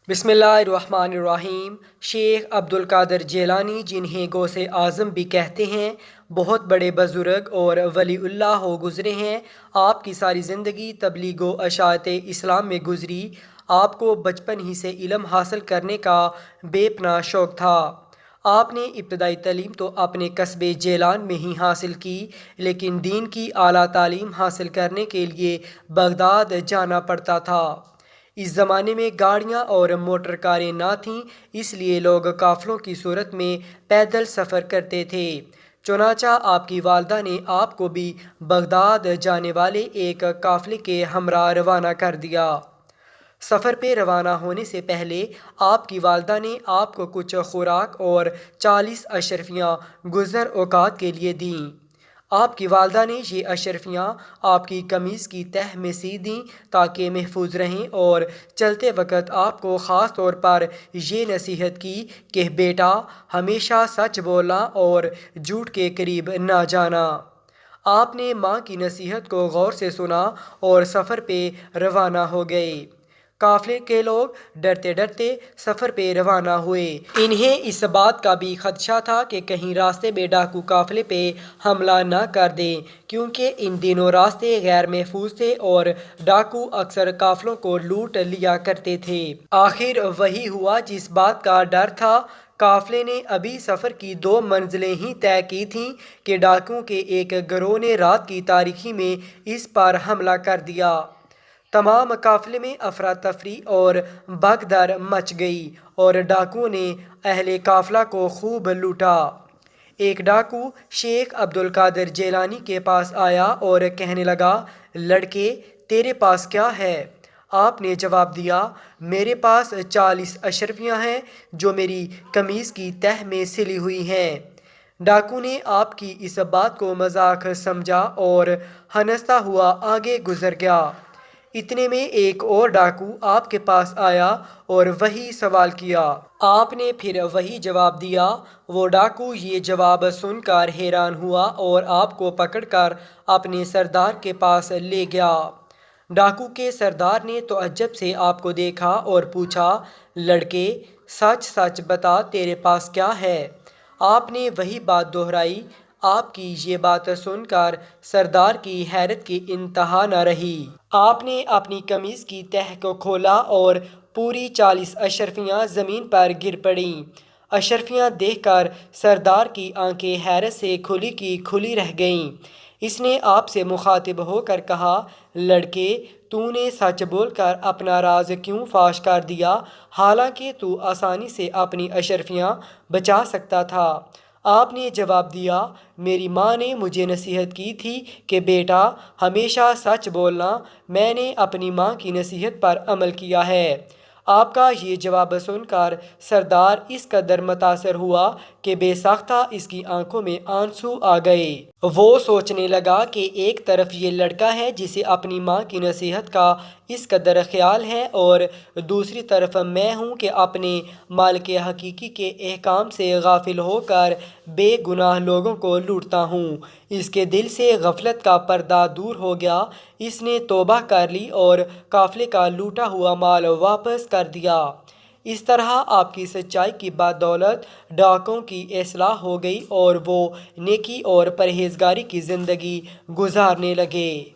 بسم اللہ الرحمن الرحیم۔ شیخ عبدالقادر جیلانی، جنہیں غوث اعظم بھی کہتے ہیں، بہت بڑے بزرگ اور ولی اللہ ہو گزرے ہیں۔ آپ کی ساری زندگی تبلیغ و اشاعت اسلام میں گزری۔ آپ کو بچپن ہی سے علم حاصل کرنے کا بے پناہ شوق تھا۔ آپ نے ابتدائی تعلیم تو اپنے قصبے جیلان میں ہی حاصل کی، لیکن دین کی اعلیٰ تعلیم حاصل کرنے کے لیے بغداد جانا پڑتا تھا۔ اس زمانے میں گاڑیاں اور موٹر کاریں نہ تھیں، اس لیے لوگ قافلوں کی صورت میں پیدل سفر کرتے تھے۔ چنانچہ آپ کی والدہ نے آپ کو بھی بغداد جانے والے ایک قافلے کے ہمراہ روانہ کر دیا۔ سفر پہ روانہ ہونے سے پہلے آپ کی والدہ نے آپ کو کچھ خوراک اور 40 اشرفیاں گزر اوقات کے لیے دیں۔ آپ کی والدہ نے یہ اشرفیاں آپ کی قمیض کی تہہ میں سی دیں تاکہ محفوظ رہیں، اور چلتے وقت آپ کو خاص طور پر یہ نصیحت کی کہ بیٹا، ہمیشہ سچ بولنا اور جھوٹ کے قریب نہ جانا۔ آپ نے ماں کی نصیحت کو غور سے سنا اور سفر پہ روانہ ہو گئے۔ قافلے کے لوگ ڈرتے ڈرتے سفر پہ روانہ ہوئے۔ انہیں اس بات کا بھی خدشہ تھا کہ کہیں راستے میں ڈاکو قافلے پہ حملہ نہ کر دیں، کیونکہ ان دنوں راستے غیر محفوظ تھے اور ڈاکو اکثر قافلوں کو لوٹ لیا کرتے تھے۔ آخر وہی ہوا جس بات کا ڈر تھا۔ قافلے نے ابھی سفر کی 2 منزلیں ہی طے کی تھیں کہ ڈاکوؤں کے ایک گروہ نے رات کی تاریکی میں اس پر حملہ کر دیا۔ تمام قافلے میں افراتفری اور بھگدڑ مچ گئی اور ڈاکوؤں نے اہل قافلہ کو خوب لوٹا۔ ایک ڈاکو شیخ عبدالقادر جیلانی کے پاس آیا اور کہنے لگا، لڑکے، تیرے پاس کیا ہے؟ آپ نے جواب دیا، میرے پاس 40 اشرفیاں ہیں جو میری قمیض کی تہہ میں سلی ہوئی ہیں۔ ڈاکو نے آپ کی اس بات کو مذاق سمجھا اور ہنستا ہوا آگے گزر گیا۔ اتنے میں ایک اور ڈاکو آپ کے پاس آیا اور وہی سوال کیا۔ آپ نے پھر وہی جواب دیا۔ وہ ڈاکو یہ جواب سن کر حیران ہوا اور آپ کو پکڑ کر اپنے سردار کے پاس لے گیا۔ ڈاکو کے سردار نے تعجب سے آپ کو دیکھا اور پوچھا، لڑکے، سچ سچ بتا، تیرے پاس کیا ہے؟ آپ نے وہی بات دہرائی۔ آپ کی یہ بات سن کر سردار کی حیرت کی انتہا نہ رہی۔ آپ نے اپنی قمیض کی تہہ کو کھولا اور پوری 40 اشرفیاں زمین پر گر پڑیں۔ اشرفیاں دیکھ کر سردار کی آنکھیں حیرت سے کھلی کی کھلی رہ گئیں۔ اس نے آپ سے مخاطب ہو کر کہا، لڑکے، تو نے سچ بول کر اپنا راز کیوں فاش کر دیا، حالانکہ تو آسانی سے اپنی اشرفیاں بچا سکتا تھا؟ آپ نے جواب دیا، میری ماں نے مجھے نصیحت کی تھی کہ بیٹا، ہمیشہ سچ بولنا۔ میں نے اپنی ماں کی نصیحت پر عمل کیا ہے۔ آپ کا یہ جواب سن کر سردار اس قدر متاثر ہوا کہ بے ساختہ اس کی آنکھوں میں آنسو آ گئے۔ وہ سوچنے لگا کہ ایک طرف یہ لڑکا ہے جسے اپنی ماں کی نصیحت کا اس قدر خیال ہے، اور دوسری طرف میں ہوں کہ اپنے مالک حقیقی کے احکام سے غافل ہو کر بے گناہ لوگوں کو لوٹتا ہوں۔ اس کے دل سے غفلت کا پردہ دور ہو گیا۔ اس نے توبہ کر لی اور قافلے کا لوٹا ہوا مال واپس کر دیا۔ اس طرح آپ کی سچائی کی بدولت ڈاکوؤں کی اصلاح ہو گئی اور وہ نیکی اور پرہیزگاری کی زندگی گزارنے لگے۔